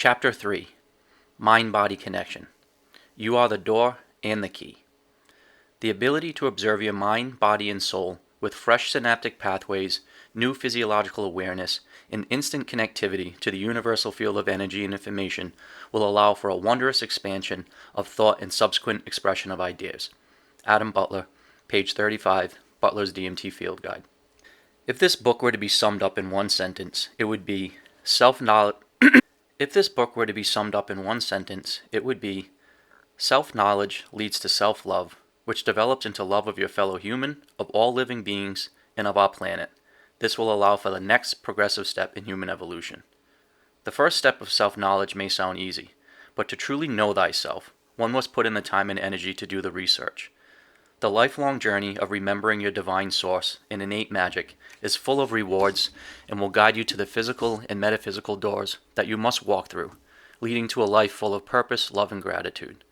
Chapter 3 Mind-Body Connection. You are the door and the key. The ability to observe your mind, body, and soul with fresh synaptic pathways, new physiological awareness, and instant connectivity to the universal field of energy and information will allow for a wondrous expansion of thought and subsequent expression of ideas. Adam Butler, page 35, Butler's DMT Field Guide. If this book were to be summed up in one sentence, it would be self-knowledge. If this book were to be summed up in one sentence, it would be self-knowledge leads to self-love, which develops into love of your fellow human, of all living beings, and of our planet. This will allow for the next progressive step in human evolution. The first step of self-knowledge may sound easy, but to truly know thyself, one must put in the time and energy to do the research. The lifelong journey of remembering your divine source and innate magic is full of rewards and will guide you to the physical and metaphysical doors that you must walk through, leading to a life full of purpose, love, and gratitude.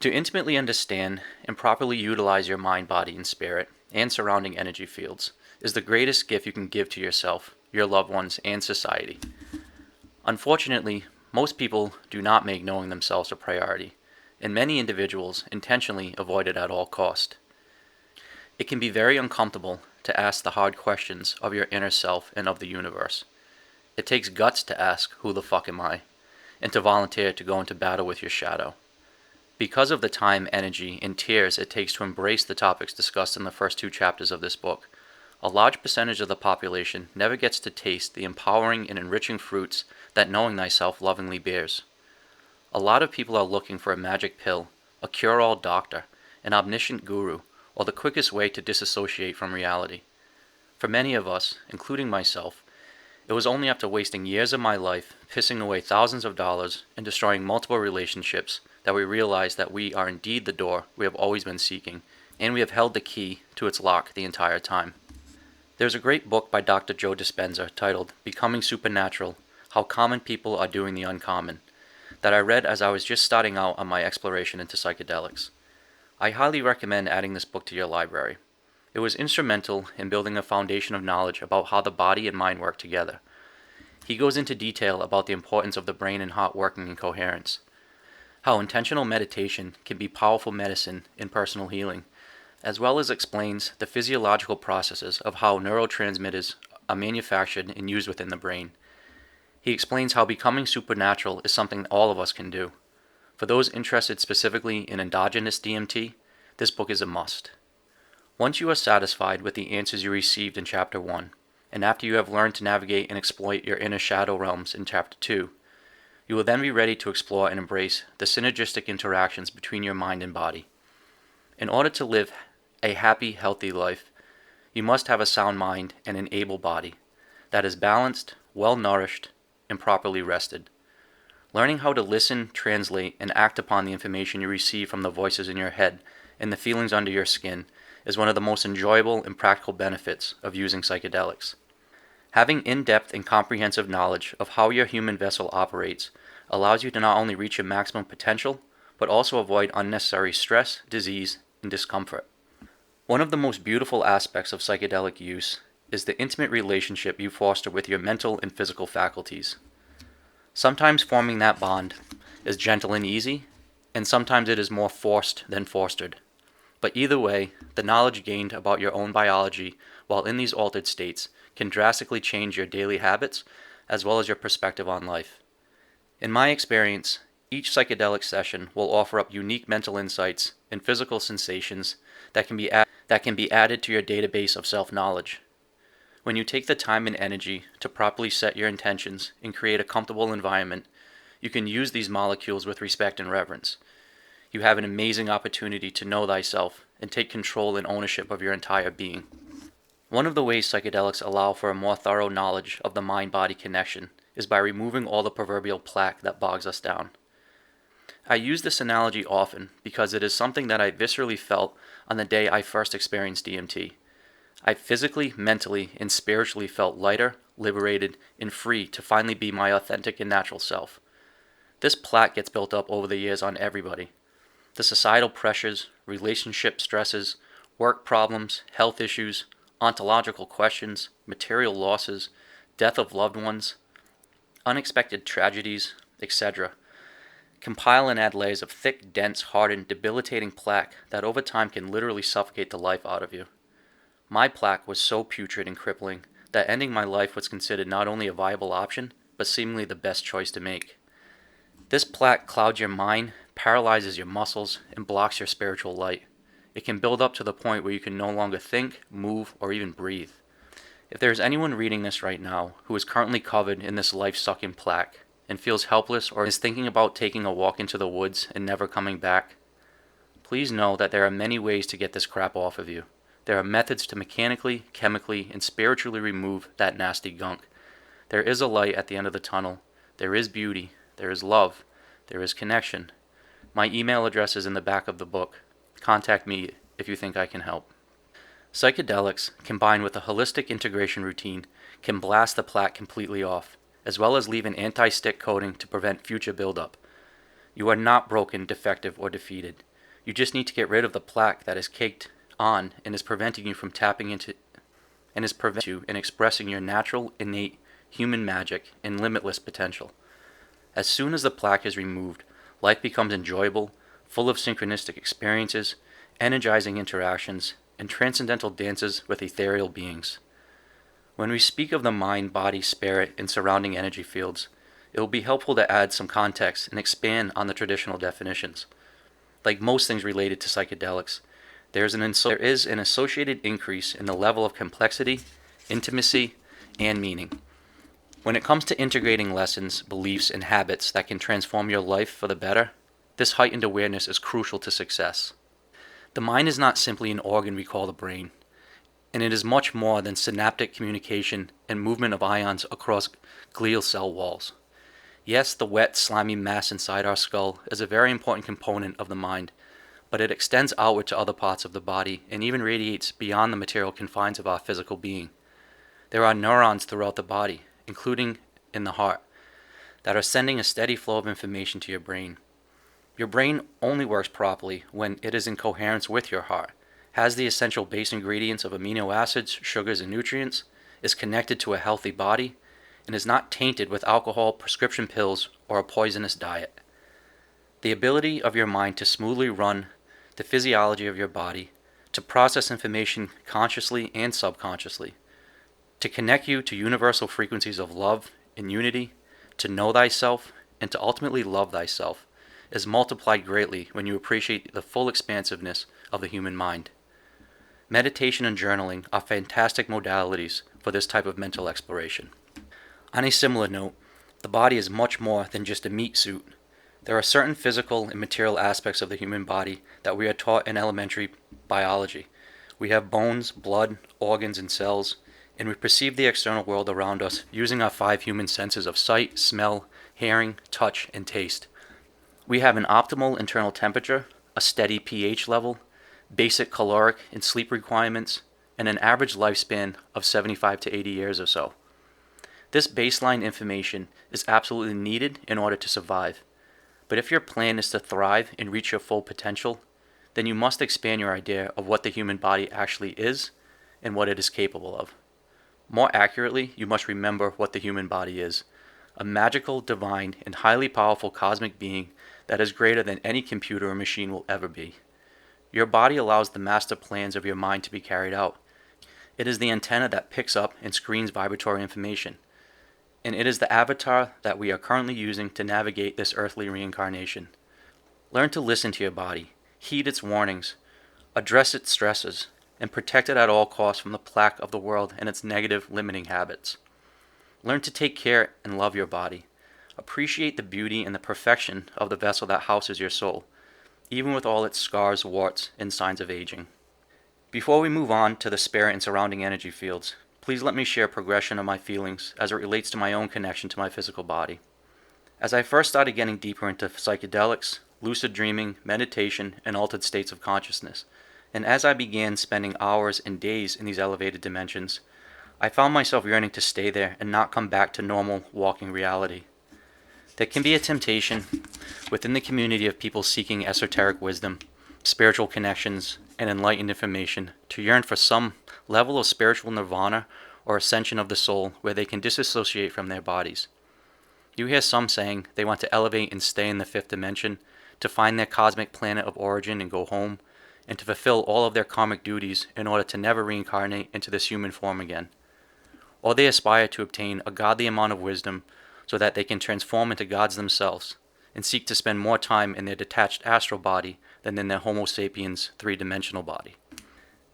To intimately understand and properly utilize your mind, body, and spirit, and surrounding energy fields, is the greatest gift you can give to yourself, your loved ones, and society. Unfortunately, most people do not make knowing themselves a priority, and many individuals intentionally avoid it at all cost. It can be very uncomfortable to ask the hard questions of your inner self and of the universe. It takes guts to ask, who the fuck am I? And to volunteer to go into battle with your shadow. Because of the time, energy, and tears it takes to embrace the topics discussed in the first 2 chapters of this book, a large percentage of the population never gets to taste the empowering and enriching fruits that knowing thyself lovingly bears. A lot of people are looking for a magic pill, a cure-all doctor, an omniscient guru, or the quickest way to disassociate from reality. For many of us, including myself, it was only after wasting years of my life, pissing away thousands of dollars, and destroying multiple relationships that we realized that we are indeed the door we have always been seeking, and we have held the key to its lock the entire time. There's a great book by Dr. Joe Dispenza titled Becoming Supernatural: How Common People Are Doing the Uncommon, that I read as I was just starting out on my exploration into psychedelics. I highly recommend adding this book to your library. It was instrumental in building a foundation of knowledge about how the body and mind work together. He goes into detail about the importance of the brain and heart working in coherence, how intentional meditation can be powerful medicine in personal healing, as well as explains the physiological processes of how neurotransmitters are manufactured and used within the brain. He explains how becoming supernatural is something all of us can do. For those interested specifically in endogenous DMT, this book is a must. Once you are satisfied with the answers you received in Chapter 1, and after you have learned to navigate and exploit your inner shadow realms in Chapter 2, you will then be ready to explore and embrace the synergistic interactions between your mind and body. In order to live a happy, healthy life, you must have a sound mind and an able body that is balanced, well-nourished, and properly rested. Learning how to listen, translate, and act upon the information you receive from the voices in your head and the feelings under your skin is one of the most enjoyable and practical benefits of using psychedelics. Having in-depth and comprehensive knowledge of how your human vessel operates allows you to not only reach your maximum potential, but also avoid unnecessary stress, disease, and discomfort. One of the most beautiful aspects of psychedelic use is the intimate relationship you foster with your mental and physical faculties. Sometimes forming that bond is gentle and easy, and sometimes it is more forced than fostered. But either way, the knowledge gained about your own biology while in these altered states can drastically change your daily habits as well as your perspective on life. In my experience, each psychedelic session will offer up unique mental insights and physical sensations that can be added to your database of self-knowledge. When you take the time and energy to properly set your intentions and create a comfortable environment, you can use these molecules with respect and reverence. You have an amazing opportunity to know thyself and take control and ownership of your entire being. One of the ways psychedelics allow for a more thorough knowledge of the mind-body connection is by removing all the proverbial plaque that bogs us down. I use this analogy often because it is something that I viscerally felt on the day I first experienced DMT. I physically, mentally, and spiritually felt lighter, liberated, and free to finally be my authentic and natural self. This plaque gets built up over the years on everybody. The societal pressures, relationship stresses, work problems, health issues, ontological questions, material losses, death of loved ones, unexpected tragedies, etc., compile and add layers of thick, dense, hardened, debilitating plaque that over time can literally suffocate the life out of you. My plaque was so putrid and crippling that ending my life was considered not only a viable option, but seemingly the best choice to make. This plaque clouds your mind, paralyzes your muscles, and blocks your spiritual light. It can build up to the point where you can no longer think, move, or even breathe. If there is anyone reading this right now who is currently covered in this life-sucking plaque and feels helpless or is thinking about taking a walk into the woods and never coming back, please know that there are many ways to get this crap off of you. There are methods to mechanically, chemically, and spiritually remove that nasty gunk. There is a light at the end of the tunnel. There is beauty. There is love. There is connection. My email address is in the back of the book. Contact me if you think I can help. Psychedelics, combined with a holistic integration routine, can blast the plaque completely off, as well as leave an anti-stick coating to prevent future buildup. You are not broken, defective, or defeated. You just need to get rid of the plaque that is caked on and is preventing you from tapping into and is preventing you in expressing your natural, innate, human magic and limitless potential. As soon as the plaque is removed, life becomes enjoyable, full of synchronistic experiences, energizing interactions, and transcendental dances with ethereal beings. When we speak of the mind, body, spirit, and surrounding energy fields, it will be helpful to add some context and expand on the traditional definitions. Like most things related to psychedelics, there is an associated increase in the level of complexity, intimacy, and meaning. When it comes to integrating lessons, beliefs, and habits that can transform your life for the better, this heightened awareness is crucial to success. The mind is not simply an organ we call the brain, and it is much more than synaptic communication and movement of ions across glial cell walls. Yes, the wet, slimy mass inside our skull is a very important component of the mind, but it extends outward to other parts of the body and even radiates beyond the material confines of our physical being. There are neurons throughout the body, including in the heart, that are sending a steady flow of information to your brain. Your brain only works properly when it is in coherence with your heart, has the essential base ingredients of amino acids, sugars, and nutrients, is connected to a healthy body, and is not tainted with alcohol, prescription pills, or a poisonous diet. The ability of your mind to smoothly run the physiology of your body, to process information consciously and subconsciously, to connect you to universal frequencies of love and unity, to know thyself, and to ultimately love thyself, is multiplied greatly when you appreciate the full expansiveness of the human mind. Meditation and journaling are fantastic modalities for this type of mental exploration. On a similar note, the body is much more than just a meat suit. There are certain physical and material aspects of the human body that we are taught in elementary biology. We have bones, blood, organs, and cells, and we perceive the external world around us using our 5 human senses of sight, smell, hearing, touch, and taste. We have an optimal internal temperature, a steady pH level, basic caloric and sleep requirements, and an average lifespan of 75 to 80 years or so. This baseline information is absolutely needed in order to survive. But if your plan is to thrive and reach your full potential, then you must expand your idea of what the human body actually is and what it is capable of. More accurately, you must remember what the human body is: a magical, divine, and highly powerful cosmic being that is greater than any computer or machine will ever be. Your body allows the master plans of your mind to be carried out. It is the antenna that picks up and screens vibratory information. And it is the avatar that we are currently using to navigate this earthly reincarnation. Learn to listen to your body, heed its warnings, address its stresses, and protect it at all costs from the plaque of the world and its negative, limiting habits. Learn to take care and love your body. Appreciate the beauty and the perfection of the vessel that houses your soul, even with all its scars, warts, and signs of aging. Before we move on to the spirit and surrounding energy fields, please let me share a progression of my feelings as it relates to my own connection to my physical body. As I first started getting deeper into psychedelics, lucid dreaming, meditation, and altered states of consciousness, and as I began spending hours and days in these elevated dimensions, I found myself yearning to stay there and not come back to normal walking reality. There can be a temptation within the community of people seeking esoteric wisdom, spiritual connections, and enlightened information to yearn for some level of spiritual nirvana or ascension of the soul where they can disassociate from their bodies. You hear some saying they want to elevate and stay in the fifth dimension, to find their cosmic planet of origin and go home, and to fulfill all of their karmic duties in order to never reincarnate into this human form again. Or they aspire to obtain a godly amount of wisdom so that they can transform into gods themselves and seek to spend more time in their detached astral body than in their Homo sapiens three-dimensional body.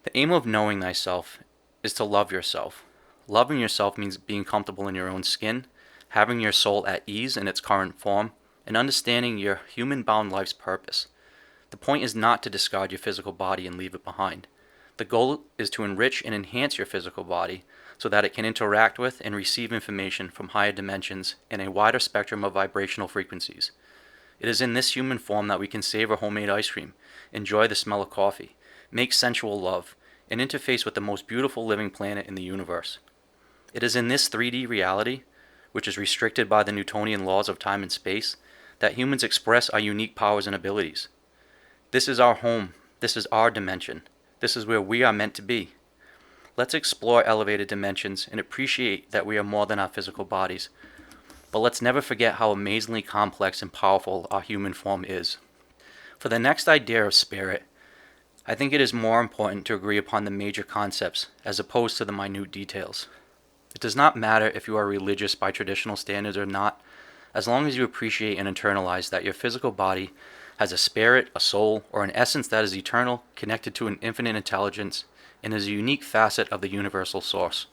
The aim of knowing thyself is to love yourself. Loving yourself means being comfortable in your own skin, having your soul at ease in its current form, and understanding your human-bound life's purpose. The point is not to discard your physical body and leave it behind. The goal is to enrich and enhance your physical body so that it can interact with and receive information from higher dimensions in a wider spectrum of vibrational frequencies. It is in this human form that we can savor homemade ice cream, enjoy the smell of coffee, make sensual love, and interface with the most beautiful living planet in the universe. It is in this 3D reality, which is restricted by the Newtonian laws of time and space, that humans express our unique powers and abilities. This is our home. This is our dimension. This is where we are meant to be. Let's explore elevated dimensions and appreciate that we are more than our physical bodies. But let's never forget how amazingly complex and powerful our human form is. For the next idea of spirit, I think it is more important to agree upon the major concepts as opposed to the minute details. It does not matter if you are religious by traditional standards or not, as long as you appreciate and internalize that your physical body has a spirit, a soul, or an essence that is eternal, connected to an infinite intelligence, and is a unique facet of the universal source.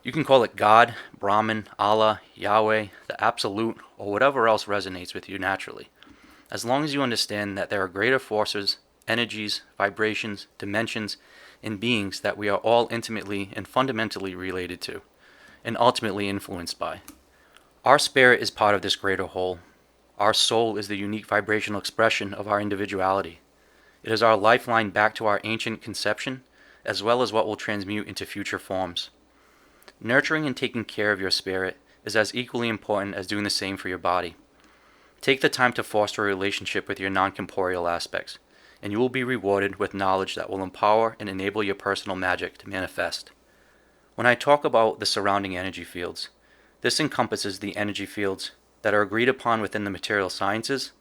You can call it God, Brahman, Allah, Yahweh, the Absolute, or whatever else resonates with you naturally. As long as you understand that there are greater forces, energies, vibrations, dimensions, and beings that we are all intimately and fundamentally related to, and ultimately influenced by. Our spirit is part of this greater whole. Our soul is the unique vibrational expression of our individuality. It is our lifeline back to our ancient conception, as well as what will transmute into future forms. Nurturing and taking care of your spirit is as equally important as doing the same for your body. Take the time to foster a relationship with your non-corporeal aspects, and you will be rewarded with knowledge that will empower and enable your personal magic to manifest. When I talk about the surrounding energy fields, this encompasses the energy fields that are agreed upon within the material sciences,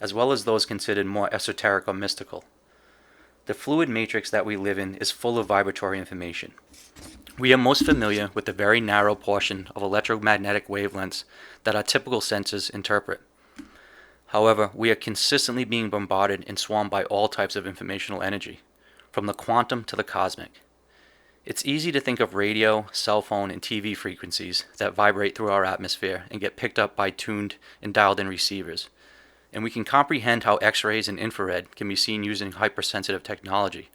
as well as those considered more esoteric or mystical. The fluid matrix that we live in is full of vibratory information. We are most familiar with the very narrow portion of electromagnetic wavelengths that our typical senses interpret. However, we are consistently being bombarded and swarmed by all types of informational energy, from the quantum to the cosmic. It's easy to think of radio, cell phone, and TV frequencies that vibrate through our atmosphere and get picked up by tuned and dialed-in receivers. And we can comprehend how X-rays and infrared can be seen using hypersensitive technology.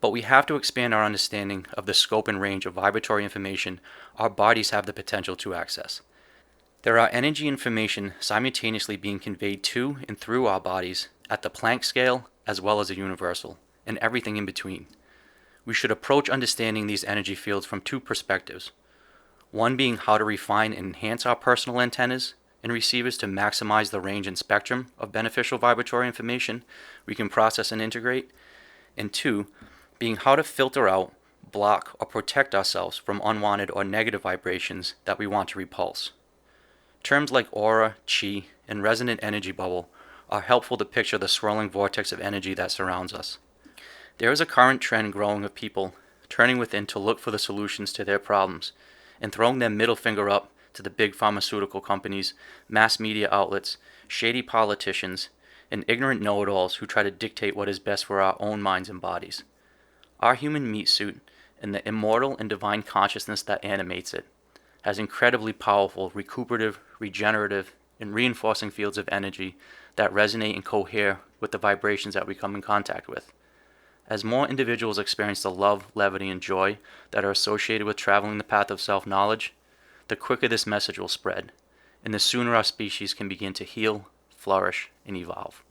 But we have to expand our understanding of the scope and range of vibratory information our bodies have the potential to access. There are energy information simultaneously being conveyed to and through our bodies at the Planck scale as well as a universal, and everything in between. We should approach understanding these energy fields from two perspectives. One being how to refine and enhance our personal antennas and receivers to maximize the range and spectrum of beneficial vibratory information we can process and integrate. And two, being how to filter out, block, or protect ourselves from unwanted or negative vibrations that we want to repulse. Terms like aura, chi, and resonant energy bubble are helpful to picture the swirling vortex of energy that surrounds us. There is a current trend growing of people turning within to look for the solutions to their problems and throwing their middle finger up to the big pharmaceutical companies, mass media outlets, shady politicians, and ignorant know-it-alls who try to dictate what is best for our own minds and bodies. Our human meat suit and the immortal and divine consciousness that animates it has incredibly powerful recuperative, regenerative, and reinforcing fields of energy that resonate and cohere with the vibrations that we come in contact with. As more individuals experience the love, levity, and joy that are associated with traveling the path of self-knowledge, the quicker this message will spread, and the sooner our species can begin to heal, flourish, and evolve.